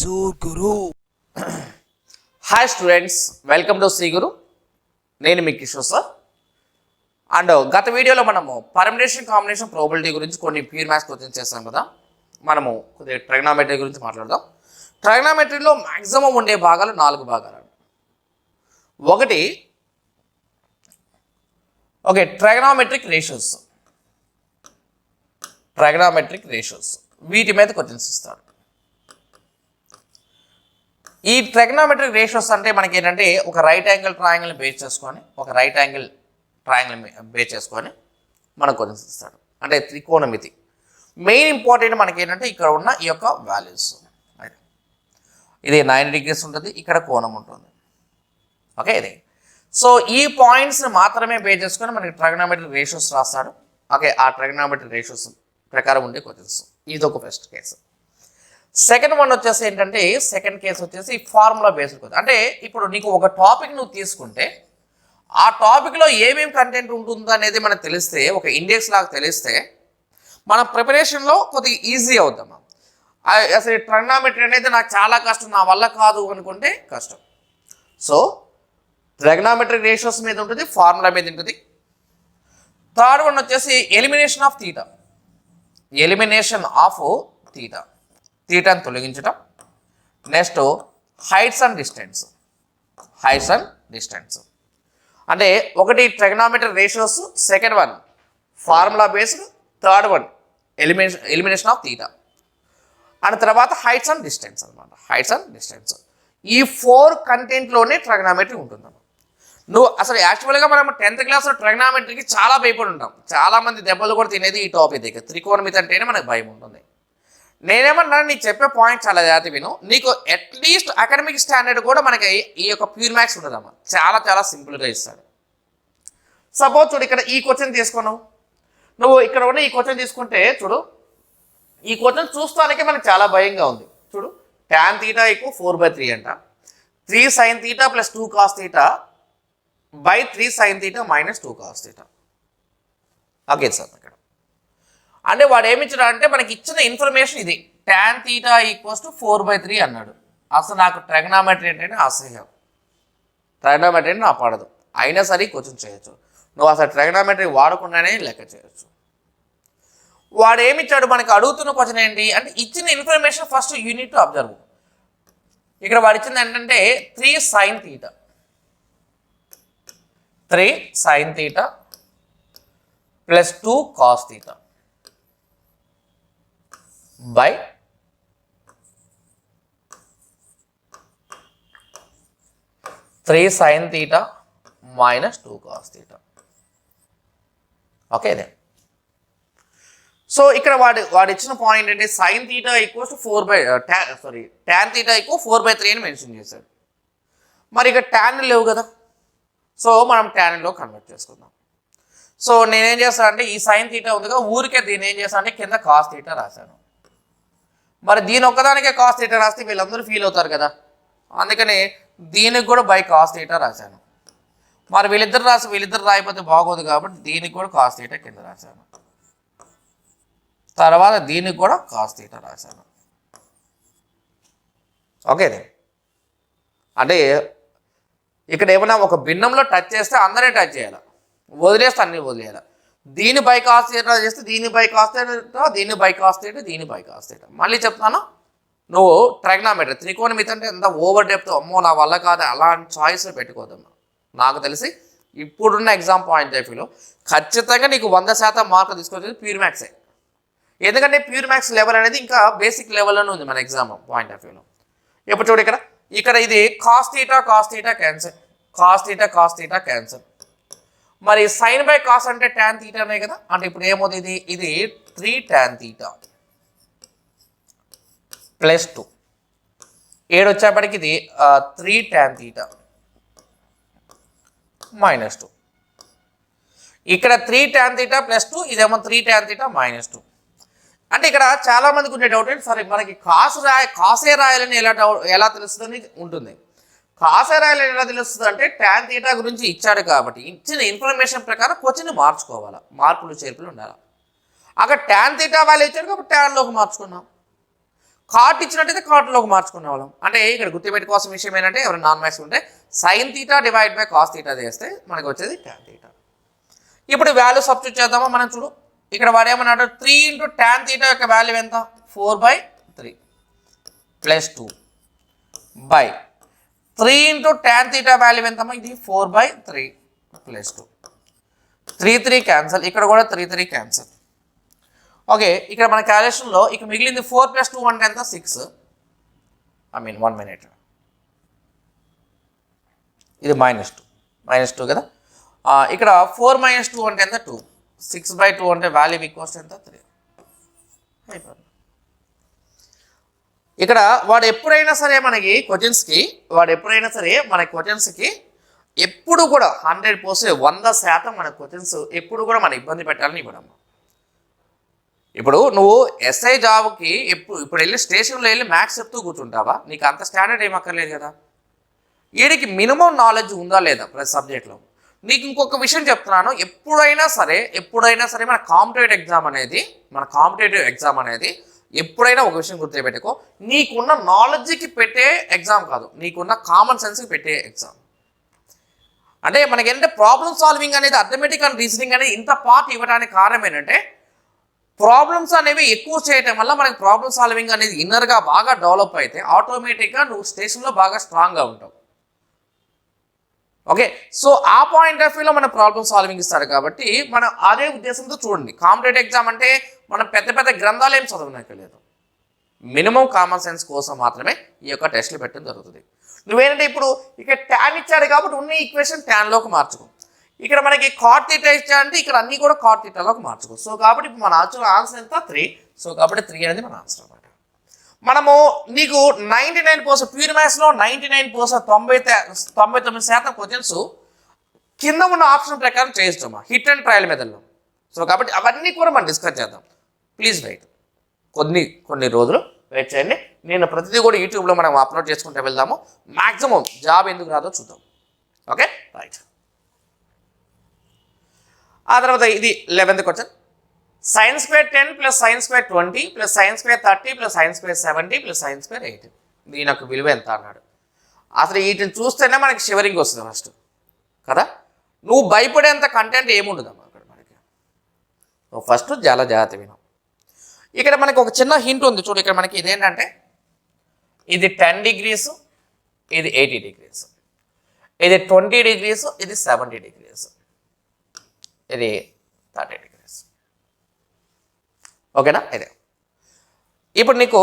Guru. Hi students, welcome to Sri Guru. నేను మీ Kishore sir. And గత వీడియోలో మనము పర్మినేషన్ కాంబినేషన్ ప్రాబిలిటీ గురించి కొన్ని ప్యూర్ మ్యాథ్స్ క్వశ్చన్స్ చేస్తాం కదా. మనము కొద్దిగా ట్రైగ్నామెట్రీ గురించి మాట్లాడదాం. ట్రైగ్నామెట్రీలో మ్యాక్సిమం ఉండే భాగాలు 4 భాగాలు. ఓకే, ట్రైగ్నామెట్రిక్ రేషియోస్ వీటి మీద క్వశ్చన్స్ ఇస్తాడు. ఈ ట్రైగ్నామెట్రిక్ రేషియోస్ అంటే మనకి ఏంటంటే ఒక రైట్ యాంగిల్ ట్రయాంగిల్ బేస్ చేసుకొని మనకు క్వశ్చన్స్ ఇస్తాడు. అంటే త్రికోణమితి మెయిన్ ఇంపార్టెంట్ మనకి ఏంటంటే ఇక్కడ ఉన్న ఈ యొక్క వాల్యూస్. ఇది 90 degrees ఉంటుంది, ఇక్కడ కోణం ఉంటుంది. ఓకే, ఇది సో ఈ పాయింట్స్ని మాత్రమే బేస్ చేసుకొని మనకి ట్రైగ్నామెట్రిక్ రేషియోస్ రాస్తాడు. ఓకే, ఆ ట్రైగ్నామెట్రిక్ రేషియోస్ ప్రకారం ఉండే క్వశ్చన్స్. ఇది ఒక ఫస్ట్ కేసు. సెకండ్ వన్ వచ్చేసి ఏంటంటే సెకండ్ కేసు వచ్చేసి ఫార్ములా బేస్డ్ క్వశ్చన్. అంటే ఇప్పుడు నీకు ఒక టాపిక్ నువ్వు తీసుకుంటే ఆ టాపిక్లో ఏమేమి కంటెంట్ ఉంటుందో అనేది మనకు తెలిస్తే, ఒక ఇండెక్స్ లాగా తెలిస్తే మన ప్రిపరేషన్లో కొద్దిగా ఈజీ అవుతాం. అసలు ట్రైగ్నామెట్రీ అనేది నాకు చాలా కష్టం, నా వల్ల కాదు అనుకుంటే కష్టం. సో ట్రైగ్నామెట్రిక్ రేషియోస్ మీద ఉంటుంది, ఫార్ములా మీద ఉంటుంది. థర్డ్ వన్ వచ్చేసి ఎలిమినేషన్ ఆఫ్ థీటాని తొలగించడం. Next heights and distance. అంటే ఒకటి trigonometric ratios, second one formula based, third one elimination of theta, and తర్వాత హైట్స్ అండ్ డిస్టెన్స్ అనమాట. ఈ 4 కంటెంట్లోనే ట్రైగ్నామెట్రీ ఉంటుందన్నమాట. నువ్వు అసలు యాక్చువల్గా మనం 10th క్లాస్లో ట్రైగ్నామెట్రీకి చాలా భయపడి ఉంటాం. చాలామంది దెబ్బలు కూడా తినేది ఈ టాపిక్ దగ్గర. త్రికోణమితి అంటేనే మనకు భయం ఉంటుంది. నేనేమన్నా నీకు చెప్పే పాయింట్ చాలా జాగ్రత్త విను. నీకు అట్లీస్ట్ అకాడమిక్ స్టాండర్డ్ కూడా మనకి ఈ యొక్క ప్యూర్ మ్యాథ్స్ ఉండదమ్మా. చాలా చాలా సింపుల్గా ఇస్తాడు. సపోజ్ చూడు, ఇక్కడ ఈ క్వశ్చన్ తీసుకున్నావు. నువ్వు ఇక్కడ ఉన్న ఈ క్వశ్చన్ తీసుకుంటే చూడు, ఈ క్వశ్చన్ చూస్తానికి మనకు చాలా భయంగా ఉంది. చూడు, tan θ = 4/3 అంట. 3 sin θ + 2 cos θ by 3 sin θ - 2 cos θ. Okay sir, ఇక్కడ అంటే వాడు ఏమిచ్చాడు అంటే మనకి ఇచ్చిన ఇన్ఫర్మేషన్ ఇది. tan θ = 4/3 అన్నాడు. అసలు నాకు ట్రైగ్నామెట్రీ అంటే అసహ్యం, ట్రైగ్నామెట్రీ అంటే నాకు పడదు. అయినా సరే క్వశ్చన్ చేయొచ్చు. నువ్వు అసలు ట్రైగ్నామెట్రీ వాడకుండానే లెక్క చేయొచ్చు. వాడు ఏమిచ్చాడు మనకి అడుగుతున్న క్వశ్చన్ ఏంటి అంటే ఇచ్చిన information first unit to observe. ఇక్కడ వాడు ఇచ్చింది ఏంటంటే 3 sin θ + 2 cos θ by 3 sin θ - 2 cos θ. Okay, ఇదే. సో ఇక్కడ వాడు ఇచ్చిన పాయింట్ అంటే sin θ = tan θ = 4/3 అని మెన్షన్ చేశాడు. మరి ఇక tan లేవు కదా, సో మనం ట్యాన్లో కన్వర్ట్ చేసుకుందాం. సో నేనేం చేస్తాను అంటే ఈ sin θ ఉందిగా, ఊరికే దీన్ని ఏం చేస్తాను అంటే కింద cos θ రాశాను. మరి దీని ఒక్కదానికే cos θ రాస్తే వీళ్ళందరూ ఫీల్ అవుతారు కదా, అందుకని దీనికి కూడా by cos θ రాశాను. మరి వీళ్ళిద్దరు రాయిపోతే బాగోదు కాబట్టి దీనికి కూడా cos θ కింద రాశాను. తర్వాత దీనికి కూడా cos θ రాశాను. ఓకే, అంటే ఇక్కడ ఏమైనా ఒక భిన్నంలో టచ్ చేస్తే అందరే టచ్ చేయాలి, వదిలేస్తే అన్నీ వదిలేయాలి. దీని by cos θ చేస్తే దీని by cos θ, దీని by cos θ, దీని by cos θ. మళ్ళీ చెప్తాను, నువ్వు ట్రైగ్నామెట్రీ త్రికోణమితి అంటే ఎంత ఓవర్ డెప్త్, అమ్మో నా వల్ల కాదు అలాంటి చాయిస్ పెట్టుకోదమ్మా. నాకు తెలిసి ఇప్పుడున్న ఎగ్జామ్ పాయింట్ ఆఫ్ వ్యూలో ఖచ్చితంగా నీకు 100% మార్కులు తీసుకొచ్చేది ప్యూర్ మ్యాథ్సే. ఎందుకంటే ప్యూర్ మ్యాథ్స్ లెవెల్ అనేది ఇంకా బేసిక్ లెవెల్లోనే ఉంది మన ఎగ్జామ్ పాయింట్ ఆఫ్ వ్యూలో. ఇప్పుడు చూడు, ఇక్కడ ఇది cos θ క్యాన్సల్. మరి sin by cos అంటే tan θ అనే కదా. అంటే ఇప్పుడు ఏమవుతుంది, ఇది 3 tan θ + 2. 7 వచ్చేప్పటికి ఇది 3 tan θ - 2. ఇక్కడ 3 tan θ + 2, ఇదేమో 3 tan θ - 2. అంటే ఇక్కడ చాలా మందికి ఉండే డౌట్ ఏంటి, సరే మనకి కాసే రాయాలని ఎలా తెలుస్తుందని ఉంటుంది. కాసే రాయాలని ఎలా తెలుస్తుంది అంటే tan θ గురించి ఇచ్చాడు కాబట్టి ఇచ్చిన ఇన్ఫర్మేషన్ ప్రకారం క్వశ్చన్ మార్చుకోవాలా, మార్పులు చేర్పులు ఉండాలి. అక్కడ tan θ వాల్యూ ఇచ్చాడు కాబట్టి ట్యాన్లోకి మార్చుకున్నాం. కాట్ ఇచ్చినట్టయితే కాట్లోకి మార్చుకునే వాళ్ళం. అంటే ఇక్కడ గుర్తుపెట్టుకోవాల్సిన విషయం ఏంటంటే ఎవరైనా నాన్ మ్యాథ్స్ ఉంటే sine theta divide by cos theta చేస్తే మనకి వచ్చేది ట్యాన్ తీటా. ఇప్పుడు వాల్యూ సబ్స్టిట్యూట్ చేద్దామా మనం చూడు. ఇక్కడ వాడు ఏమన్నాడు 3 ఇంటూ ట్యాన్ తీటా యొక్క వాల్యూ ఎంత 4/3 plus 2 by 3 into tan theta value ఎంతమ్మా ఇది 4/3 ప్లస్ 2 3 క్యాన్సల్, ఇక్కడ కూడా 3 క్యాన్సల్. ఓకే, ఇక్కడ మన క్యాలిక్యులేషన్లో ఇక మిగిలింది 4 + 2 అంటే ఎంత 6. 1 మినిట్, ఇది -2 కదా. ఇక్కడ 4 - 2 అంటే ఎంత 2, 6/2 అంటే వాల్యూ ఈక్వల్స్ ఎంత 3 అయిపోయింది. ఇక్కడ వాడు ఎప్పుడైనా సరే మనకి క్వశ్చన్స్కి ఎప్పుడు కూడా 100% 100% మన క్వశ్చన్స్ ఎప్పుడు కూడా మన ఇబ్బంది పెట్టాలని ఇవ్వడమ్మా. ఇప్పుడు నువ్వు ఎస్ఐ జాబ్కి ఇప్పుడు వెళ్ళి స్టేషన్లో వెళ్ళి మ్యాథ్స్ చెప్తూ కూర్చుంటావా? నీకు అంత స్టాండర్డ్ ఏం అక్కర్లేదు కదా. వీడికి మినిమం నాలెడ్జ్ ఉందా లేదా ప్రతి సబ్జెక్ట్లో. నీకు ఇంకొక విషయం చెప్తున్నాను, ఎప్పుడైనా సరే మన కాంపిటేటివ్ ఎగ్జామ్ అనేది ఎప్పుడైనా ఒక విషయం గుర్తుపెట్టుకో, నీకున్న నాలెడ్జ్కి పెట్టే ఎగ్జామ్ కాదు, నీకున్న కామన్ సెన్స్కి పెట్టే ఎగ్జామ్. అంటే మనకి ఏంటంటే ప్రాబ్లమ్ సాల్వింగ్ అనేది, అథమెటిక్ అండ్ రీజనింగ్ అనేది ఇంత పార్ట్ ఇవ్వడానికి కారణం ఏంటంటే ప్రాబ్లమ్స్ అనేవి ఎక్కువ చేయటం వల్ల మనకి ప్రాబ్లమ్ సాల్వింగ్ అనేది ఇన్నర్గా బాగా డెవలప్ అయితే ఆటోమేటిక్గా నువ్వు స్టేషన్లో బాగా స్ట్రాంగ్గా ఉంటావు. ఓకే, సో ఆ పాయింట్ ఆఫ్ వ్యూలో మన ప్రాబ్లమ్ సాల్వింగ్ ఇస్తారు కాబట్టి మనం అదే ఉద్దేశంతో చూడండి. కాంపిటేటివ్ ఎగ్జామ్ అంటే మనం పెద్ద పెద్ద గ్రంథాలు ఏం చదవనక్కర్లేదు, మినిమం కామన్ సెన్స్ కోసం మాత్రమే ఈ యొక్క టెస్టులు పెట్టడం జరుగుతుంది. నువ్వేంటంటే ఇప్పుడు ఇక్కడ ట్యాన్ ఇచ్చాడు కాబట్టి ఉన్న ఈక్వేషన్ ట్యాన్లోకి మార్చుకో. ఇక్కడ మనకి కాట్ తీటా ఇచ్చాడంటే ఇక్కడ అన్నీ కూడా కాట్ తీటాలోకి మార్చుకో. సో కాబట్టి ఇప్పుడు మన ఆన్సర్ ఎంత 3. సో కాబట్టి 3 అనేది మన ఆన్సర్ అనమాట. మనము నీకు 99% ప్యూర్ మ్యాథ్స్లో 99% 99% క్వశ్చన్స్ కింద ఉన్న ఆప్షన్ ప్రకారం చేయిస్తామా హిట్ అండ్ ట్రయల్ మెథడ్లో. సో కాబట్టి అవన్నీ కూడా మనం డిస్కస్ చేద్దాం. ప్లీజ్ వెయిట్, కొన్ని రోజులు వెయిట్ చేయండి. నేను ప్రతిదీ కూడా యూట్యూబ్లో మనం అప్లోడ్ చేసుకుంటూ వెళ్దాము. మ్యాక్సిమం జాబ్ ఎందుకు రాదో చూద్దాం. Okay right. ఆ తర్వాత ఇది 11th question. sin² 10 + sin² 20 + sin² 30 + sin² 70 + sin² 80 దీని యొక్క విలువ ఎంత అన్నాడు. అసలు వీటిని చూస్తేనే మనకి షివరింగ్ వస్తుంది ఫస్ట్ కదా. నువ్వు భయపడేంత కంటెంట్ ఏముండదమ్మా అక్కడ మనకి. ఫస్ట్ చాలా జాగ్రత్త విను. ఇక్కడ మనకి ఒక చిన్న హింట్ ఉంది చూడు. ఇక్కడ మనకి ఇదేంటంటే ఇది 10 degrees, ఇది 80 degrees, ఇది 20 degrees, ఇది 70 degrees, ఇది 30 degrees. ఓకేనా. ఇదే ఇప్పుడు నీకు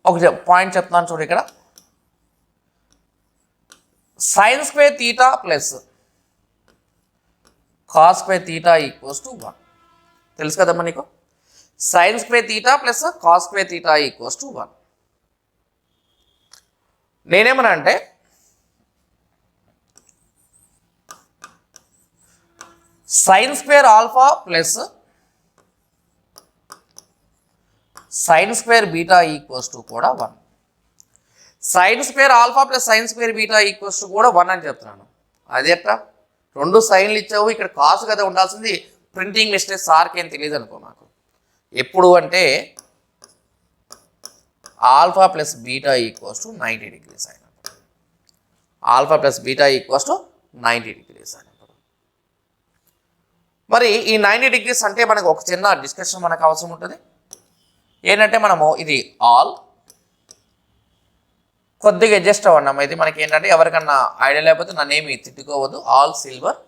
ఒక పాయింట్ చెప్తున్నాను చూడు. ఇక్కడ sin² θ plus cos² θ equals to 1 తెలుసు కదమ్మా నీకు. sin² θ plus cos² θ equals to 1. నేనేమన్నా అంటే sin² alpha plus sin² beta equals to కూడా 1. sin² alpha plus sin² beta equals to కూడా 1 అని చెప్తున్నాను. అది ఎట్లా రెండు సైన్లు ఇచ్చావు, ఇక్కడ కాసు కదా ఉండాల్సింది. ప్రింటింగ్ మిస్టేక్ సార్కి ఏం తెలియదు అనుకో నాకు. ఎప్పుడు అంటే alpha plus beta equals to 90 degrees అయినప్పుడు, alpha plus beta equals to 90 degrees అయినప్పుడు. మరి ఈ 90 degrees అంటే మనకు ఒక చిన్న డిస్కషన్ మనకు అవసరం ఉంటుంది. ఏంటంటే మనము ఇది ఆల్ కొద్దిగా అడ్జస్ట్ అవ్వన్నాము. ఇది మనకి ఏంటంటే ఎవరికన్నా ఐడియా లేకపోతే నన్నేమి తిట్టుకోవద్దు. ఆల్ సిల్వర్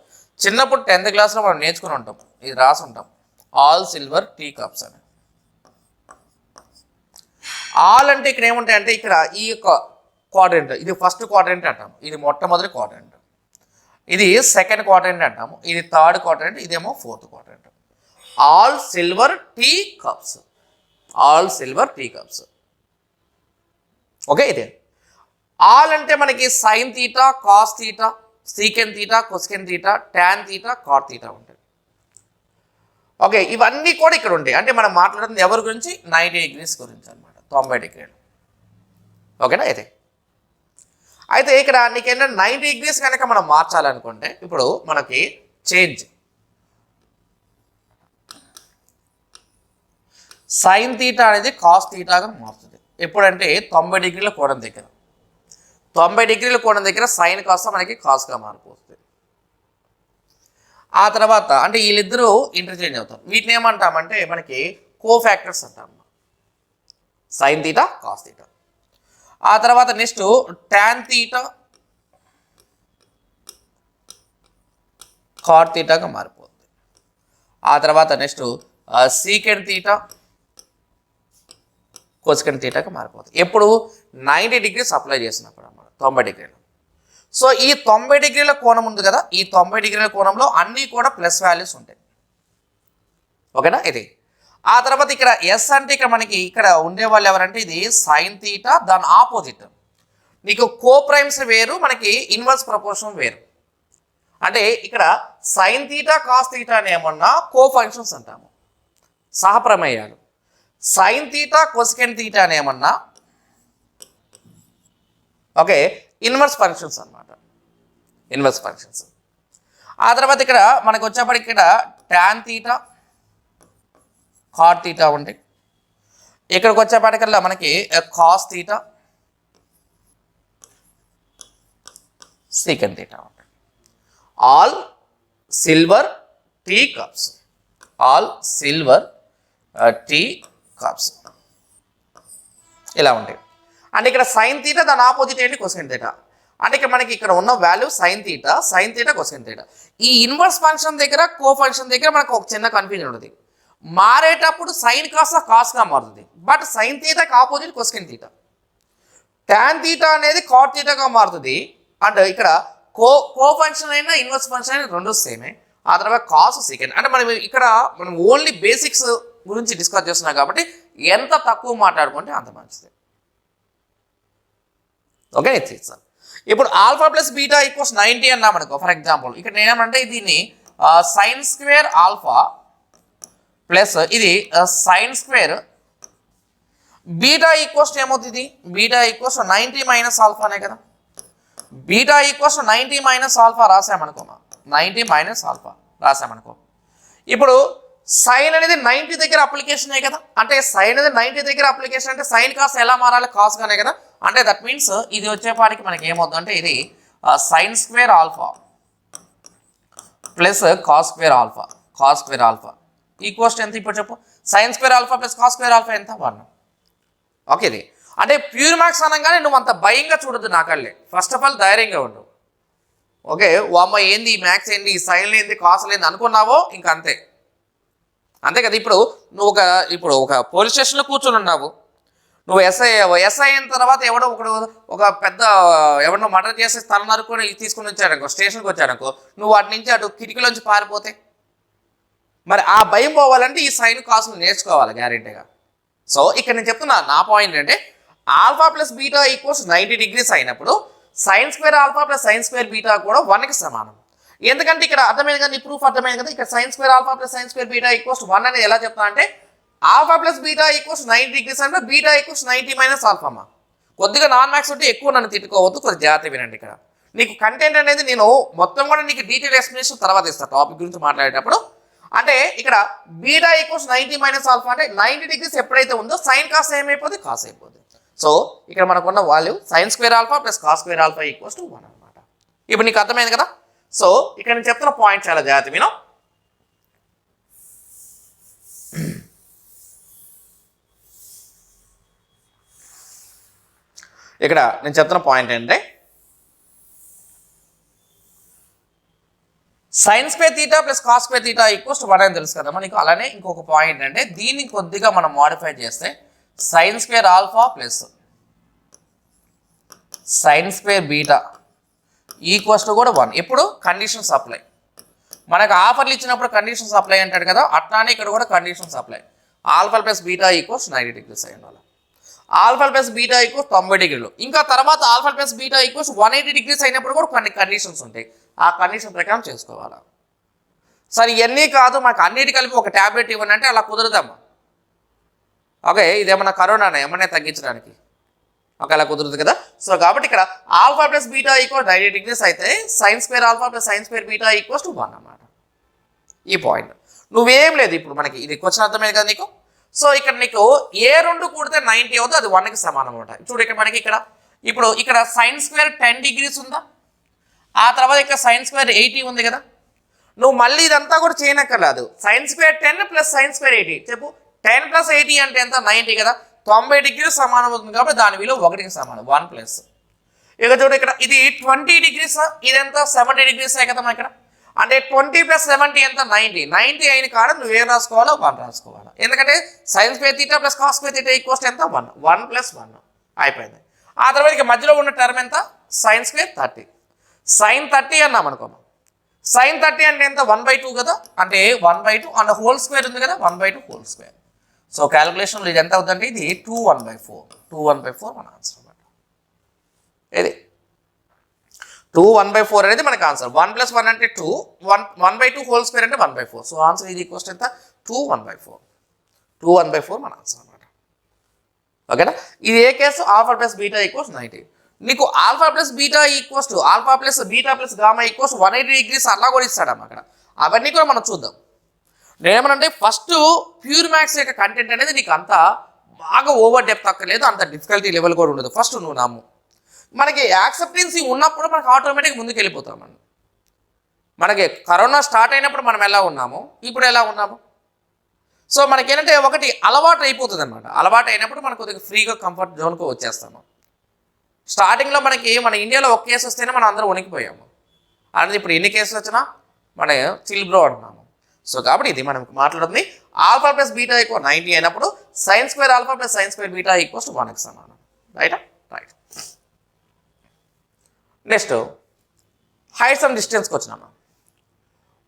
చిన్నప్పుడు 10th క్లాస్లో మనం నేర్చుకుని ఉంటాం, ఇది రాసి ఉంటాం. ఆల్ సిల్వర్ టీ కప్స్ అని. ఆల్ అంటే ఇక్కడ ఏముంటాయంటే ఇక్కడ ఈ యొక్క క్వాడ్రంట్, ఇది ఫస్ట్ క్వాడ్రంట్ అంటాము, ఇది మొట్టమొదటి క్వాడ్రంట్, ఇది సెకండ్ క్వాడ్రంట్ అంటాము, ఇది థర్డ్ క్వాడ్రంట్, ఇదేమో fourth quadrant. All silver tea cups, all silver tea cups. Okay, ఇదే ఆల్ అంటే మనకి sine theta, cos theta, secant theta, cosec theta, tan theta, cot theta ఉంటాయి. ఓకే, ఇవన్నీ కూడా ఇక్కడ ఉంటాయి. అంటే మనం మాట్లాడుతుంది ఎవరి గురించి 90 degrees గురించి అనమాట, 90 degrees. ఓకేనా. అయితే ఇక్కడ నీకేంటంటే 90 degrees కనుక మనం మార్చాలనుకుంటే ఇప్పుడు మనకి చేంజ్ సైన్ తీటా అనేది కాస్ తీటాగా మారుతుంది. ఎప్పుడంటే 90 డిగ్రీల కోణం దగ్గర, 90 డిగ్రీల కోణం దగ్గర సైన్ కాస్త మనకి కాస్గా మారిపోతుంది. ఆ తర్వాత అంటే వీళ్ళిద్దరూ ఇంటర్చేంజ్ అవుతారు. వీటిని ఏమంటామంటే మనకి కోఫాక్టర్స్ అంటాం, సైన్ తీటా కాస్ తీటా. ఆ తర్వాత నెక్స్ట్ టాన్ తీటా కాట్ తీటాగా మారిపోతుంది. ఆ తర్వాత నెక్స్ట్ సీకెండ్ తీటా కొసెకండ్ తీటాగా మారిపోతుంది. ఎప్పుడు 90 డిగ్రీస్ అప్లై చేసినప్పుడు అన్నమాట, 90 డిగ్రీలు. సో ఈ 90 డిగ్రీల కోణం ఉంది కదా, ఈ 90 డిగ్రీల కోణంలో అన్నీ కూడా ప్లస్ వాల్యూస్ ఉంటాయి. ఓకేనా ఇది. ఆ తర్వాత ఇక్కడ ఎస్ అంటే ఇక్కడ మనకి ఇక్కడ ఉండేవాళ్ళు ఎవరంటే ఇది సైన్ తీటా, దాని ఆపోజిట్ నీకు కో ప్రైమ్స్ వేరు, మనకి ఇన్వర్స్ ప్రపోర్షన్ వేరు. అంటే ఇక్కడ సైన్ తీటా కాస్ తీటా అని ఏమన్నా కో ఫంక్షన్స్ అంటాము, సహప్రమేయాలు. సైన్ తీటా కొసెకండ్ తీటా అని ఏమన్నా ఓకే ఇన్వర్స్ ఫంక్షన్స్ అన్నమాట, ఇన్వర్స్ ఫంక్షన్స్. ఆ తర్వాత ఇక్కడ మనకు వచ్చేప్పటికి ఇక్కడ టాన్ తీటా కాట్ తీటా ఉంటాయి. ఇక్కడికి వచ్చేపాటికల్లా మనకి కాస్ తీటా సీకెండ్ తీటా ఉంటాయి. All silver tea cups, all silver tea cups ఇలా ఉంటాయి. అంటే ఇక్కడ సైన్ తీటా, దాని ఆపోజిట్ ఏంటి కొసెకండ్ తీటా. అంటే ఇక్కడ మనకి ఇక్కడ ఉన్న value sine theta, sine theta cosecant theta. ఈ ఇన్వర్స్ ఫంక్షన్ దగ్గర కో ఫంక్షన్ దగ్గర మనకు ఒక చిన్న కన్ఫ్యూజన్ ఉంటుంది. మారేటప్పుడు సైన్ కాస్త కాస్గా మారుతుంది, బట్ సైన్ తీటాకి opposite cosecant theta. Tan theta అనేది కాట్ తీటాగా మారుతుంది. అండ్ ఇక్కడ కో ఫంక్షన్ అయినా ఇన్వర్స్ ఫంక్షన్ అయినా రెండు సేమే. ఆ తర్వాత కాస్ సీకెండ్. అంటే మనం ఓన్లీ బేసిక్స్ గురించి డిస్కస్ చేస్తున్నాం కాబట్టి ఎంత తక్కువ మాట్లాడుకుంటే అంత మంచిది. Okay sir. ఇప్పుడు ఆల్ఫా ప్లస్ బీటా ఈక్వల్స్ 90 అన్నాం అనుకో. ఫర్ ఎగ్జాంపుల్ ఇక్కడ నేనేమంటే దీన్ని సైన్ స్క్వేర్ ఆల్ఫా ప్లస్ ఇది సైన్ స్క్వేర్ బీటా ఈక్వల్స్ ఏమవుతుంది, బీటా ఈక్వల్స్ 90 మైనస్ ఆల్ఫానే కదా. బీటా ఈక్వల్స్ 90 మైనస్ ఆల్ఫా రాసామనుకో, 90 మైనస్ ఆల్ఫా రాసామనుకో. ఇప్పుడు సైన్ అనేది 90 దగ్గర అప్లికేషనే కదా. అంటే సైన్ అనేది 90 దగ్గర అప్లికేషన్ అంటే సైన్ కాస్త ఎలా మారాలి, కాస్గానే కదా. అంటే దట్ మీన్స్ ఇది వచ్చేపాటికి మనకి ఏమవుతుంది అంటే ఇది sine square alpha plus cos square alpha, cos square alpha equals ఎంత ఇప్పుడు చెప్పు. Sine square alpha plus cos square alpha ఎంత 1. ఓకే ఇది అంటే ప్యూర్ మ్యాథ్స్ అనగానే నువ్వు అంత భయంగా చూడొద్దు నాకళ్ళే. ఫస్ట్ ఆఫ్ ఆల్ ధైర్యంగా ఉండు. ఓకే ఓ అమ్మ ఏంది ఈ మ్యాథ్స్ ఏంది, ఈ సైన్ ఏంది, కాస్ ఏంది అనుకున్నావో ఇంకా అంతే, అంతే కదా. నువ్వు ఒక పోలీస్ స్టేషన్లో కూర్చొని ఉన్నావు, నువ్వు ఎస్ఐ అయిన తర్వాత ఒక పెద్ద ఎవరినో మర్డర్ చేసి తల నరుకొని తీసుకుని వచ్చాడనుకో, స్టేషన్కి వచ్చాడనుకో, నువ్వు వాటి నుంచి అటు కిటికీలోంచి పారిపోతే మరి ఆ భయం పోవాలంటే ఈ సైన్ కాసులు నేర్చుకోవాలి గ్యారెంటీగా. సో ఇక్కడ నేను చెప్తున్నా నా పాయింట్ అంటే alpha plus beta equals 90 degrees అయినప్పుడు sine square alpha plus sine square beta కూడా 1కి సమానం. ఎందుకంటే ఇక్కడ అర్థమైంది కదా, నీ ప్రూఫ్ అర్థమైంది కదా. ఇక్కడ sign square alpha plus sine square beta equals 1 అనేది ఎలా చెప్తా అంటే alpha plus beta equals 90 degrees అంటే బీటా ఈక్వల్స్ 90 మైనస్ ఆల్ఫా. కొద్దిగా నాన్ మ్యాథ్స్ ఉంటే ఎక్కువ నన్ను తిట్టుకోవద్దు, కొద్దిగా జాగ్రత్త వినండి. ఇక్కడ నీకు కంటెంట్ అనేది నేను మొత్తం కూడా నీకు డీటెయిల్ ఎక్స్ప్లెనేషన్ తర్వాత ఇస్తాను టాపిక్ గురించి మాట్లాడేటప్పుడు. అంటే ఇక్కడ బీటా ఈక్వల్స్ 90 మైనస్ ఆల్ఫా అంటే 90 డిగ్రీస్ ఎప్పుడైతే ఉందో సైన్ కాస్ ఏమైపోతుంది, కాస్ అయిపోతుంది. సో ఇక్కడ మనకున్న value sign square alpha plus cos square alpha equals to 1 అనమాట. ఇప్పుడు నీకు అర్థమైంది కదా. సో ఇక్కడ నేను చెప్తున్న పాయింట్ చాలా జాగ్రత్త విను. ఇక్కడ నేను చెప్తున్న పాయింట్ ఏంటంటే sign square theta plus cos square theta equals to 1 అని తెలుసు కదా మనకు. అలానే ఇంకొక పాయింట్ అంటే దీన్ని కొద్దిగా మనం మాడిఫై చేస్తే sign square alpha plus sine square beta equals to కూడా 1. ఎప్పుడు కండిషన్స్ అప్లై, మనకు ఆఫర్లు ఇచ్చినప్పుడు కండిషన్స్ అప్లై అంటాడు కదా, అట్లానే ఇక్కడ కూడా conditions apply. Alpha plus beta equals 90 degrees అయ్యి ఉండాలి, ఆల్ఫా ప్లస్ బీటా ఈక్వల్స్ 90 డిగ్రీలు. ఇంకా తర్వాత alpha plus beta equals 180 degrees అయినప్పుడు కూడా కొన్ని కండిషన్స్ ఉంటాయి, ఆ కండిషన్ ప్రకారం చేసుకోవాలా. సరే ఇవన్నీ కాదు మాకు అన్నిటి కలిపి ఒక ట్యాబ్లెట్ ఇవ్వని అంటే అలా కుదరదమ్మా. ఓకే ఇదేమన్నా కరోనానే ఏమన్నా తగ్గించడానికి, ఓకే అలా కుదురుతుంది కదా. సో కాబట్టి ఇక్కడ alpha plus beta equal 90 degrees అయితే sine square alpha plus sine square beta equals to 1 అన్నమాట. ఈ పాయింట్ నువ్వేం లేదు ఇప్పుడు మనకి ఇది క్వశ్చన్ అర్థమైంది కదా నీకు. సో ఇక్కడ నీకు ఏ రెండు కూడితే 90 అవుతుంది, అది 1కి సమానం అనమాట. చూడు ఇక్కడ మనకి ఇప్పుడు ఇక్కడ సైన్ స్క్వేర్ 10 డిగ్రీస్ ఉందా, ఆ తర్వాత ఇక్కడ సైన్ స్క్వేర్ 80 ఉంది కదా. నువ్వు మళ్ళీ ఇదంతా కూడా చేయనక్కర్లేదు. Sine square 10 plus sine square 80 చెప్పు. 10 ప్లస్ 80 అంటే ఎంత? 90 కదా. 90 డిగ్రీస్ సమానం అవుతుంది కాబట్టి దాని విలువ 1కి సమానం, 1 ప్లస్. ఇక చూడు ఇక్కడ ఇది 20 డిగ్రీస్, ఇదెంత 70 డిగ్రీస్ కదా మన ఇక్కడ. అంటే 20 ప్లస్ 70 ఎంత? 90. 90 అయిన కాడ నువ్వేం రాసుకోవాలో 1 రాసుకోవాలి. ఎందుకంటే sign square theta plus cos square theta equals ఎంత? 1. 1 ప్లస్ 1 అయిపోయింది. ఆ తర్వాత ఇక మధ్యలో ఉన్న టర్మ్ ఎంత? Sine square 30. సైన్ 30 అన్నాం అనుకో. సైన్ 30 అంటే ఎంత? 1/2 కదా. అంటే 1/2 అండ్ హోల్ స్క్వేర్ ఉంది కదా, 1/2 హోల్ స్క్వేర్. సో క్యాలిక్యులేషన్లో ఇది ఎంత అవుతుందంటే ఇది 2/1/4. 2/1/4 మన ఆన్సర్ అన్నమాట. ఇది 2/1/4 అనేది మనకు ఆన్సర్. 1 + 1 అంటే 2, 1/2 హోల్ స్క్వేర్ అంటే 1/4. సో ఆన్సర్ ఇది ఈక్వల్స్ ఎంత? 2/1/4. 2/1/4 మన ఆన్సర్ అనమాట. ఓకేనా. ఇది ఏ case? Alpha plus beta equals 90. నీకు alpha plus beta equals to alpha plus beta plus gamma equals 180 degrees అలా కూడా ఇస్తాడమ్మ అక్కడ. అవన్నీ కూడా మనం చూద్దాం. నేనేమనంటే ఫస్ట్ ప్యూర్ మ్యాథ్స్ యొక్క కంటెంట్ అనేది నీకు అంత బాగా ఓవర్ డెప్త్ అక్కర్లేదు, అంత డిఫికల్టీ లెవెల్ కూడా ఉండదు. ఫస్ట్ నువ్వు నమ్ము. మనకి యాక్సెప్టెన్సీ ఉన్నప్పుడు మనకు ఆటోమేటిక్గా ముందుకు వెళ్ళిపోతాం. మనకి కరోనా స్టార్ట్ అయినప్పుడు మనం ఎలా ఉన్నాము, ఇప్పుడు ఎలా ఉన్నాము. సో మనకేంటంటే ఒకటి అలవాటు అయిపోతుంది అనమాట. అలవాటు అయినప్పుడు మనకు కొద్దిగా ఫ్రీగా కంఫర్ట్ జోన్కి వచ్చేస్తాము. స్టార్టింగ్లో మనకి మన ఇండియాలో ఒక కేసు వస్తేనే మనం అందరూ వణికిపోయాము. అలాంటి ఇప్పుడు ఎన్ని కేసులు వచ్చినా మన చిల్ బ్రో అంటున్నాము. సో కాబట్టి ఇది మనం మాట్లాడుతుంది ఆల్ఫా ప్లస్ బీటా ఈక్వల్ 90 అయినప్పుడు sine square alpha plus sine square beta equals 1కి సమానం. రైటా? రైట్. నెక్స్ట్ హైట్స్ అండ్ డిస్టెన్స్కి వచ్చినాము.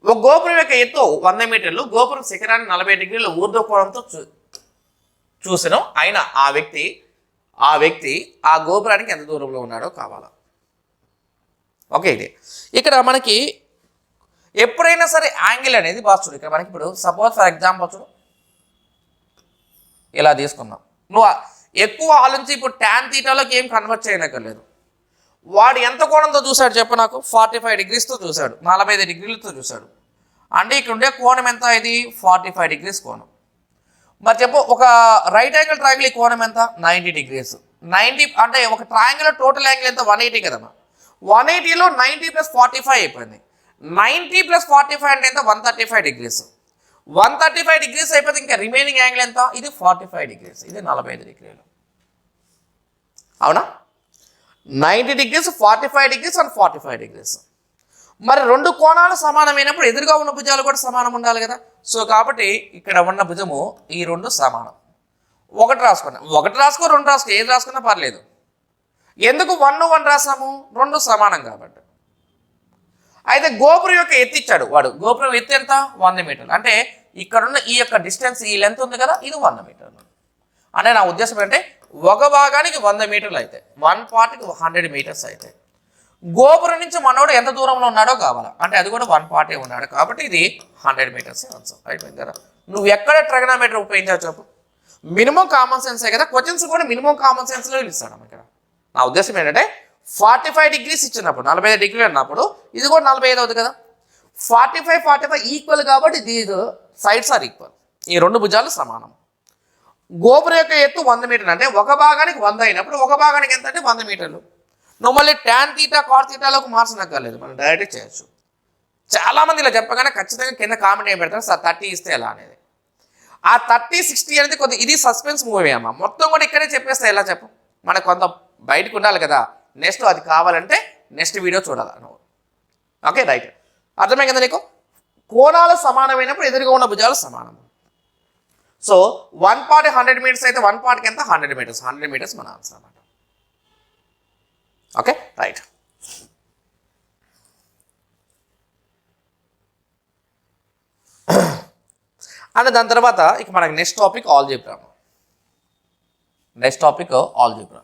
ఒక గోపురం యొక్క ఎత్తు 100 మీటర్లు, గోపురం శిఖరాన్ని 40 డిగ్రీల ఊర్ధ్వ కోణంతో చూసిన అయినా ఆ వ్యక్తి ఆ గోపురానికి ఎంత దూరంలో ఉన్నాడో కావాలా. ఓకే. ఇది ఇక్కడ మనకి ఎప్పుడైనా సరే యాంగిల్ అనేది బాగా చూడు. ఇక్కడ మనకి ఇప్పుడు సపోజ్ ఫర్ ఎగ్జాంపుల్ చూడు, ఇలా తీసుకుందాం. నువ్వు ఎక్కువ ఆలోచించి ఇప్పుడు tan తీటాలోకి ఏం కన్వర్ట్ చేయనక్కర్లేదు. వాడు ఎంత కోణంతో చూశాడు చెప్పు నాకు? 45 డిగ్రీస్తో చూశాడు, 45 డిగ్రీలతో చూశాడు. అంటే ఇక్కడ ఉండే కోణం ఎంత? ఇది 45 డిగ్రీస్ కోణం. మరి చెప్పు ఒక రైట్ యాంగిల్ ట్రయాంగిల్ ఈ కోణం ఎంత? 90 డిగ్రీస్. 90 అంటే ఒక ట్రయాంగిల్ టోటల్ యాంగిల్ ఎంత? 180 కదమ్మా. 180లో 90 + 45 అయిపోయింది. 90 + 45 అంటే ఎంత? 135 డిగ్రీస్. 135 డిగ్రీస్ అయిపోతే ఇంకా రిమైనింగ్ యాంగిల్ ఎంత? ఇది 45 డిగ్రీస్. ఇది 45 డిగ్రీలు. అవునా? 90 డిగ్రీస్, 45 డిగ్రీస్ అండ్ 45 డిగ్రీస్. మరి రెండు కోణాలు సమానమైనప్పుడు ఎదురుగా ఉన్న భుజాలు కూడా సమానం ఉండాలి కదా. సో కాబట్టి ఇక్కడ ఉన్న భుజము ఈ రెండు సమానం. ఒకటి రాసుకున్నా, ఒకటి రాసుకో, రెండు రాసుకో, ఏది రాసుకున్నా పర్లేదు. ఎందుకు 1 1 రాసాము? రెండు సమానం కాబట్టి. అయితే గోపురం యొక్క ఎత్తు ఇచ్చాడు వాడు. గోపురం ఎత్తు ఎంత? 100 మీటర్లు. అంటే ఇక్కడున్న ఈ యొక్క డిస్టెన్స్ ఈ లెంత్ ఉంది కదా, ఇది 100 మీటర్లు. అంటే నా ఉద్దేశం ఏంటంటే ఒక భాగానికి 100 మీటర్లు అయితే 1 పార్ట్కి 100 మీటర్స్ అయితే గోపురం నుంచి మనోడు ఎంత దూరంలో ఉన్నాడో కావాలా. అంటే అది కూడా 1 పార్టే ఉన్నాడు కాబట్టి ఇది 100 మీటర్స్ ఆన్సర్. అయిపోయింది కదా. నువ్వు ఎక్కడ ట్రిగనోమెట్రీ ఉపయోగించావు చెప్పు? మినిమం కామన్ సెన్సే కదా. క్వశ్చన్స్ కూడా మినిమం కామన్ సెన్స్లో ఇస్తాడు ఇక్కడ. నా ఉద్దేశం ఏంటంటే 45 డిగ్రీస్ ఇచ్చినప్పుడు 45 డిగ్రీలు అన్నప్పుడు ఇది కూడా 45 అవుతుంది కదా. 45 ఈక్వల్ కాబట్టి దీని సైడ్స్ ఆర్ ఈక్వల్. ఈ రెండు భుజాలు సమానం. గోపురం యొక్క ఎత్తు 100 మీటర్లు అంటే ఒక భాగానికి 100 అయినప్పుడు ఒక భాగానికి ఎంత అంటే 100 మీటర్లు. నువ్వు మళ్ళీ tan తీటా cot తీటాలోకి మార్చనక్కర్లేదు, మనం డైరెక్ట్ చేయొచ్చు. చాలామంది ఇలా చెప్పగానే ఖచ్చితంగా కింద కామెంట్ ఏం పెడతారు, సార్ 30 ఇస్తే ఎలా అనేది. ఆ 30 60 అనేది కొద్దిగా ఇది సస్పెన్స్ మూవీ అమ్మ. మొత్తం కూడా ఇక్కడే చెప్పేస్తే ఎలా చెప్పు? మనకు కొంత బయటకు ఉండాలి కదా. నెక్స్ట్ అది కావాలంటే నెక్స్ట్ వీడియో చూడాలి నువ్వు. Okay right. అర్థమైంది కదా నీకు? కోణాలు సమానమైనప్పుడు ఎదురుగా ఉన్న భుజాలు సమానం. సో 1 పార్ట్ 100 మీటర్స్ అయితే 1 పార్ట్కి ఎంత? 100 మీటర్స్. 100 మీటర్స్ మన ఆన్సర్ అన్నమాట. Okay right. అంటే దాని తర్వాత ఇక మనకి next topic algebra. Next topic algebra.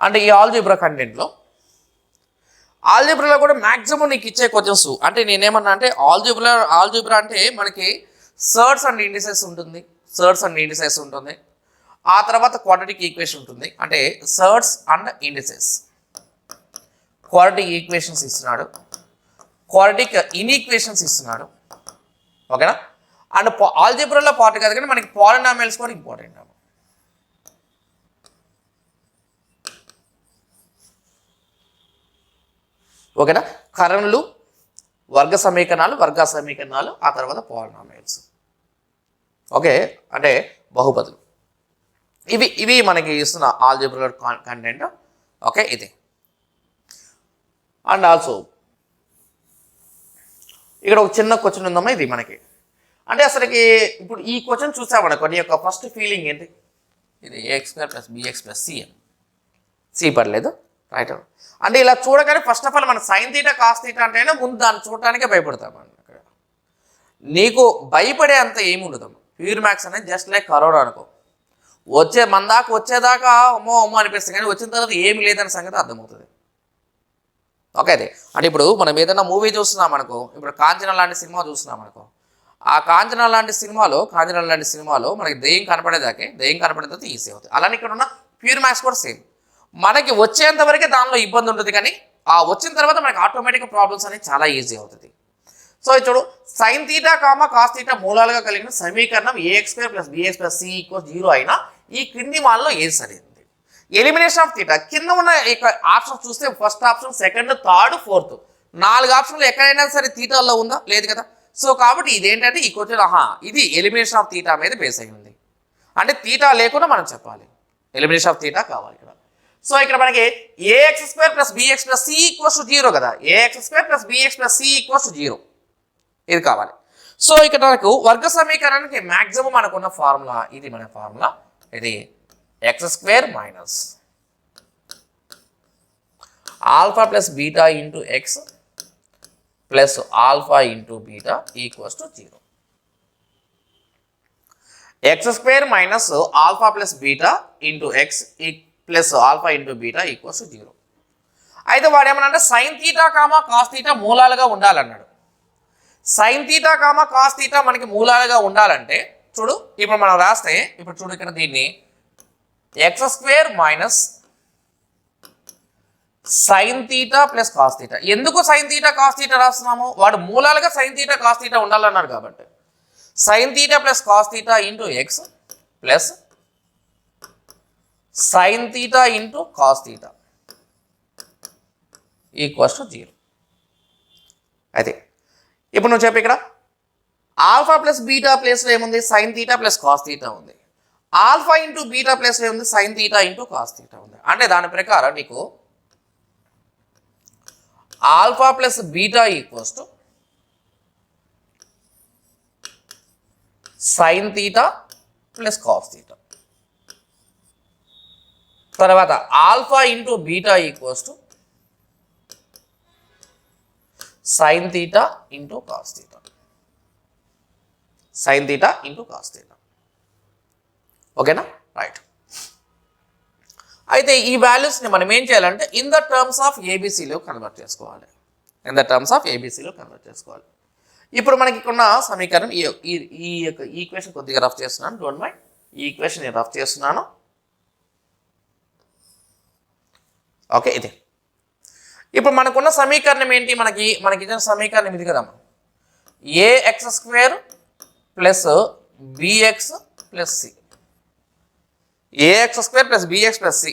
అంటే ఈ ఆల్జీబ్రా కంటెంట్లో ఆల్జీబ్రాలో కూడా మ్యాక్సిమం నీకు ఇచ్చే క్వశ్చన్స్. అంటే నేనేమన్నా అంటే ఆల్జీబ్రా అంటే మనకి సర్డ్స్ అండ్ ఇండిసెస్ ఉంటుంది. సర్డ్స్ అండ్ ఇండిసెస్ ఉంటుంది. ఆ తర్వాత క్వాడ్రాటిక్ ఈక్వేషన్ ఉంటుంది. అంటే surds and indices quadratic equations ఇస్తున్నాడు. క్వాడ్రాటిక్ ఇన్ఈక్వేషన్స్ ఇస్తున్నాడు, ఓకేనా. అండ్ ఆల్జీబ్రాలో పార్ట్ కాదు కానీ మనకి పాలినామియల్స్ కూడా ఇంపార్టెంట్. ఓకేనా, కరణులు, వర్గ సమీకరణాలు, ఆ తర్వాత పాలినామియల్స్. ఓకే, అంటే బహుపదులు. ఇవి మనకి ఇస్తున్న ఆల్జీబ్రా కంటెంట్. ఓకే, ఇది. అండ్ ఆల్సో ఇక్కడ ఒక చిన్న క్వశ్చన్ ఉందమ్మా, ఇది మనకి అంటే అసలుకి ఇప్పుడు ఈ క్వశ్చన్ చూసామనుకో నీ యొక్క ఫస్ట్ ఫీలింగ్ ఏంటి? ఇది ax² + bx + c అని. సి పర్లేదు, రైట్. అంటే ఇలా చూడగానే ఫస్ట్ ఆఫ్ ఆల్ మన సైన్ తీటా కాస్ తీటా అంటేనే ముందు దాన్ని చూడటానికే భయపడతాం. అక్కడ నీకు భయపడే అంత ఏమి ఉండదు. ప్యూర్ మ్యాథ్స్ అనేది జస్ట్ లైక్ కరోనా అనుకో, వచ్చేదాకా అమ్మో అనిపిస్తుంది, కానీ వచ్చిన తర్వాత ఏమి లేదనే సంగతి అర్థమవుతుంది. ఓకే, అదే అంటే ఇప్పుడు మనం ఏదైనా మూవీ చూస్తున్నాం అనుకో, ఇప్పుడు కాంచనా లాంటి సినిమా చూస్తున్నాం అనుకో, ఆ కాంచనా లాంటి సినిమాలో మనకి దెయ్యం కనపడేదాకా ఈజీ అవుతుంది. అలానే ఇక్కడ ఉన్న ప్యూర్ మ్యాథ్స్ కూడా సేమ్, మనకి వచ్చేంత వరకే దానిలో ఇబ్బంది ఉంటుంది, కానీ ఆ వచ్చిన తర్వాత మనకి ఆటోమేటిక్గా ప్రాబ్లమ్స్ అనేది చాలా ఈజీ అవుతుంది. సో చూడు, సైన్ తీటా కాస్ తీటా మూలాలుగా కలిగిన సమీకరణం ax² + bx + c = 0 అయినా ఈ క్రింది వాళ్ళలో ఏది సరైనది? ఎలిమినేషన్ ఆఫ్ తీటా కింద ఉన్న ఆప్షన్ చూస్తే first option, second, third, fourth 4 ఆప్షన్లు ఎక్కడైనా సరే తీటాల్లో ఉందా? లేదు కదా. సో కాబట్టి ఇదేంటంటే ఈ క్వశ్చన్ ఇది ఎలిమినేషన్ ఆఫ్ తీటా మీద బేస్ అయి ఉంది. అంటే తీటా లేకుండా మనం చెప్పాలి, ఎలిమినేషన్ ఆఫ్ తీటా కావాలి ఇక్కడ. సో ఇక్కడ మనకి ax² + bx + c = 0 కదా, ax² + bx + c = 0 ఇది కావాలి. సో ఇక్కడ మనకు వర్గ సమీకరణానికి మ్యాక్సిమం మనకున్న ఫార్ములా ఇది, మన ఫార్ములా ఇది x² - α + β × x + α × β = 0. x² - α + β × x + α × β = 0. అయితే వాడు ఏమన్నా సైన్ తీటా కాస్ తీటా మూలాలుగా ఉండాలన్నాడు. సైన్ తీటా కాస్ తీటా మనకి మూలాలుగా ఉండాలంటే చూడు, ఇప్పుడు మనం రాస్తే, ఇప్పుడు చూడు ఇక్కడ దీన్ని x² - sine theta + cos theta. ఎందుకు సైన్ తీటా కాస్ తీటా రాస్తున్నాము? వాడు మూలాలుగా సైన్ తీటా కాస్ తీటా ఉండాలన్నాడు కాబట్టి sign theta + cos theta × x + sine theta × cos theta = 0. అయితే ఇప్పుడు నువ్వు చెప్పు, ఇక్కడ ఆల్ఫా + బీటా ప్లేస్లో ఏముంది? సైన్ తీటా + కాస్ తీటా ఉంది. ఆల్ఫా × బీటా ప్లేస్లో ఏముంది? సైన్ తీటా × కాస్ తీటా ఉంది. అంటే దాని ప్రకారం నీకు alpha + beta = sine theta + cos theta. తర్వాత alpha × beta = sine theta × cos theta. Sine theta × cos theta. ఓకేనా, రైట్. అయితే ఈ వాల్యూస్ని మనం ఏం చేయాలంటే ఇన్ ద టర్మ్స్ ఆఫ్ ఏబిసిలో కన్వర్ట్ చేసుకోవాలి. ఇప్పుడు మనకి ఇక్కడ సమీకరణం ఈ యొక్క ఈక్వేషన్ కొద్దిగా రఫ్ చేస్తున్నాను, డోంట్ మైండ్. ఈ ఈక్వేషన్ నేను రఫ్ చేస్తున్నాను. ఓకే, ఇది ఇప్పుడు మనకున్న సమీకరణం ఏంటి? మనకి ఇచ్చిన సమీకరణం ఇది కదమ్మా, ax² + bx + c. ax² + bx + c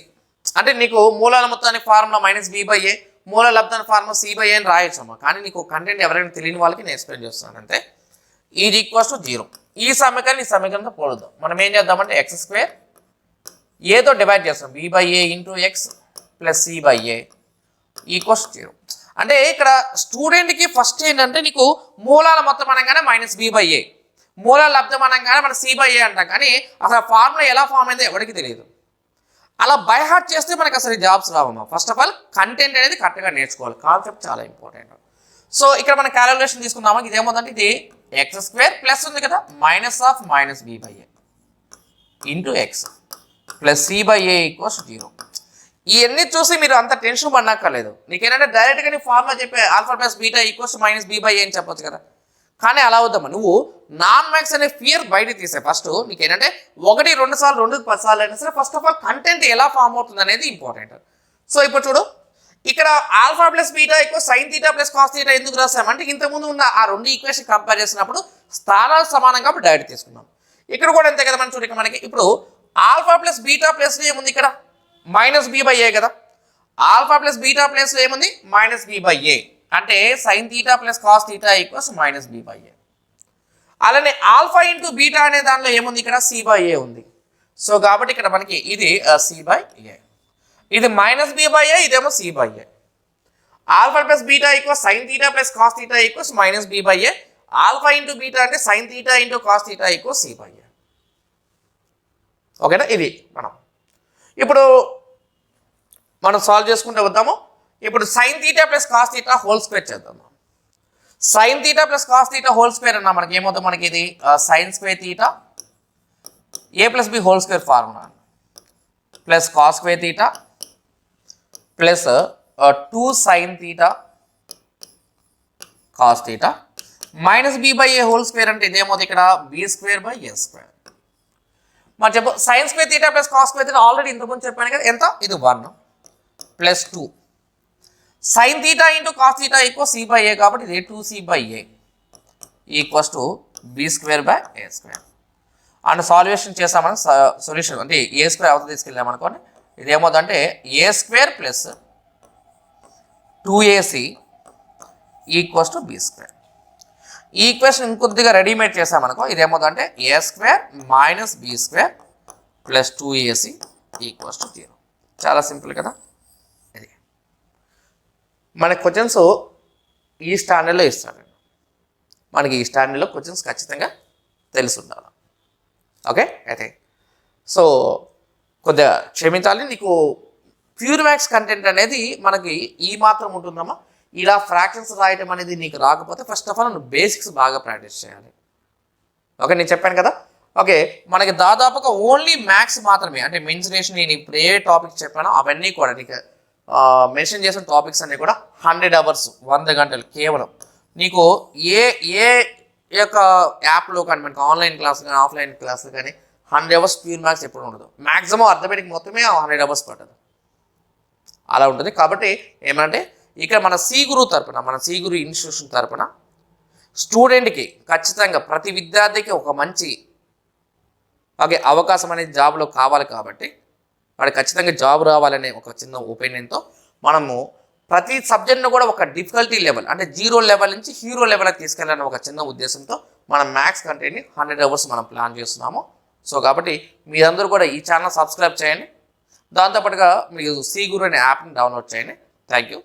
అంటే నీకు మూలాల మొత్తానికి ఫార్ములా -b/a, మూలాల లబ్ధానికి ఫార్ములా c/a అని రాయొచ్చమ్మా. కానీ నీకు కంటెంట్ ఎవరైనా తెలియని వాళ్ళకి నేను ఎక్స్ప్లెయిన్ చేస్తున్నాను అంటే ఇది = 0. ఈ సమీకరణంతో పోలుద్దాం. మనం ఏం చేద్దామంటే x² aతో డివైడ్ చేస్తాం, b/a × x + c/a = 0. అంటే ఇక్కడ స్టూడెంట్కి ఫస్ట్ ఏంటంటే నీకు మూలాల మొత్తం అనగానే -b/a, మూలాల లబ్ధం అనగానే మనం c/a అంటాం, కానీ అసలు ఫార్ములా ఎలా ఫామ్ అయిందో ఎవరికి తెలియదు. అలా బై హార్ట్ చేస్తే మనకు అసలు జాబ్స్ రావమ్మా. ఫస్ట్ ఆఫ్ ఆల్ కంటెంట్ అనేది కరెక్ట్గా నేర్చుకోవాలి, కాన్సెప్ట్ చాలా ఇంపార్టెంట్. సో ఇక్కడ మన క్యాలిక్యులేషన్ తీసుకుందామా. ఇది ఏమవుతుందంటే ఇది x² ప్లస్ ఉంది కదా, -b/a × x + c/a = 0. ఇవన్నీ చూసి మీరు అంత టెన్షన్ పడనక్కర్లేదు. నీకేంటంటే డైరెక్ట్గా నీ ఫార్ములా చెప్పే ఆల్ఫా + బీటా = -b/a అని చెప్పొచ్చు కదా. కానీ అలా అవుతామా, నువ్వు నాన్ మ్యాథ్స్ అనే ఫియర్ బయట తీసే. ఫస్ట్ నీకేంటంటే 1, 2 సార్లు 2, 10 సార్లు అయినా సరే ఫస్ట్ ఆఫ్ ఆల్ కంటెంట్ ఎలా ఫామ్ అవుతుంది అనేది ఇంపార్టెంట్. సో ఇప్పుడు చూడు, ఇక్కడ alpha plus beta equal sign theta plus cos theta ఎందుకు రాసామంటే ఇంతకుముందు ఉన్న ఆ రెండు ఈక్వేషన్ కంపేర్ చేసినప్పుడు స్థానాలు సమానం కాబట్టి డైరెక్ట్ తీసుకున్నాం. ఇక్కడ కూడా అంతే కదా మనం చూడండి, మనకి ఇప్పుడు ఆల్ఫా ప్లస్ బీటా ప్లస్ ఏముంది ఇక్కడ మైనస్ బి బై ఏ కదా. ఆల్ఫా ప్లస్ బీటా ప్లస్ ఏముంది మైనస్ బి బై ఏ, అంటే sine theta plus cos theta equals minus B by A. అలానే ఆల్ఫా ఇంటూ బీటా అనే దానిలో ఏముంది ఇక్కడ సి బై ఏ ఉంది. సో కాబట్టి ఇక్కడ మనకి ఇది సి బై ఏ, ఇది మైనస్ బి బై ఏ, ఇదేమో C by A. Alpha plus beta equals sine theta plus cos theta equals minus B by A. Alpha into beta అంటే sine theta into cos theta equals C by A. ఓకేనా, ఇది ఇప్పుడు మనం solve చేసుకుంటూ వద్దాము. ఇప్పుడు sine theta plus cos theta whole square చేద్దాము. Sine theta plus cos theta whole square అన్నా మనకి ఏమవుతుంది, మనకి ఇది sine square theta A plus B whole square formula plus cos square theta plus 2 sine theta cos theta minus B by A whole square అంటే ఇదేమవుతుంది ఇక్కడ B square by A square. మరి చెప్పు sine square theta plus cos square theta already ఇంతకుముందు చెప్పాను కదా, ఎంత ఇది 1 plus 2 sine theta into cos theta equal C by A కాబట్టి ఇది 2c by A equals to B square by A square. And salvation చేస్తామని సొల్యూషన్ అంటే ఏ square అవతల తీసుకెళ్ళామనుకోండి, ఇది ఏమవుతుందంటే A square plus 2ac equals to B square. ఈ equation ఇంకొద్దిగా రెడీమేడ్ చేసామనుకో, ఇది ఏమవుతుందంటే A square minus B square plus 2ac equals to 0. చాలా సింపుల్ కదా. ఇది మన క్వశ్చన్స్ ఈ స్టాండర్డ్లో ఇస్తాడు, మనకి ఈ స్టాండర్డ్లో క్వశ్చన్స్ ఖచ్చితంగా తెలిసి ఉండాలి. ఓకే, అయితే సో కొద్దిగా క్షమించాలి, నీకు ప్యూర్ మ్యాథ్స్ కంటెంట్ అనేది మనకి ఈ మాత్రం ఉంటుందమ్మా. ఇలా ఫ్రాక్షన్స్ రాయటం అనేది నీకు రాకపోతే ఫస్ట్ ఆఫ్ ఆల్ నువ్వు బేసిక్స్ బాగా ప్రాక్టీస్ చేయాలి. ఓకే, నేను చెప్పాను కదా. ఓకే, మనకి దాదాపుగా ఓన్లీ మ్యాథ్స్ మాత్రమే, అంటే మెన్షనేషన్ నేను ఇప్పుడు ఏ టాపిక్స్ చెప్పానో అవన్నీ కూడా నీకు మెన్షన్ చేసిన టాపిక్స్ అన్నీ కూడా 100 అవర్స్ 100 గంటలు కేవలం నీకు ఏ ఏ యొక్క యాప్లో కానీ మనకి ఆన్లైన్ క్లాస్ కానీ ఆఫ్లైన్ క్లాసులు కానీ 100 అవర్స్ ప్యూర్ మ్యాథ్స్ ఎప్పుడు ఉండదు. మ్యాక్సిమం అర్థమెటిక్ మొత్తమే 100 అవర్స్ పట్టదు, అలా ఉంటుంది. కాబట్టి ఏమంటే ఇక్కడ మన సి గురు తరపున, మన సి గురు ఇన్స్టిట్యూషన్ తరపున స్టూడెంట్కి ఖచ్చితంగా ప్రతి విద్యార్థికి ఒక మంచి అవకాశం అనేది జాబ్లో కావాలి. కాబట్టి వాడికి ఖచ్చితంగా జాబ్ రావాలనే ఒక చిన్న ఒపీనియన్తో మనము ప్రతి సబ్జెక్ట్ను కూడా ఒక డిఫికల్టీ లెవెల్ అంటే 0 లెవెల్ నుంచి హీరో లెవెల్కి తీసుకెళ్ళాలని ఒక చిన్న ఉద్దేశంతో మనం మ్యాథ్స్ కంటెంట్ని 100 అవర్స్ మనం ప్లాన్ చేస్తున్నాము. సో కాబట్టి మీరందరూ కూడా ఈ ఛానల్ సబ్స్క్రైబ్ చేయండి, దాంతోపాటుగా మీరు సి గురు అనే యాప్ని డౌన్లోడ్ చేయండి. Thank you.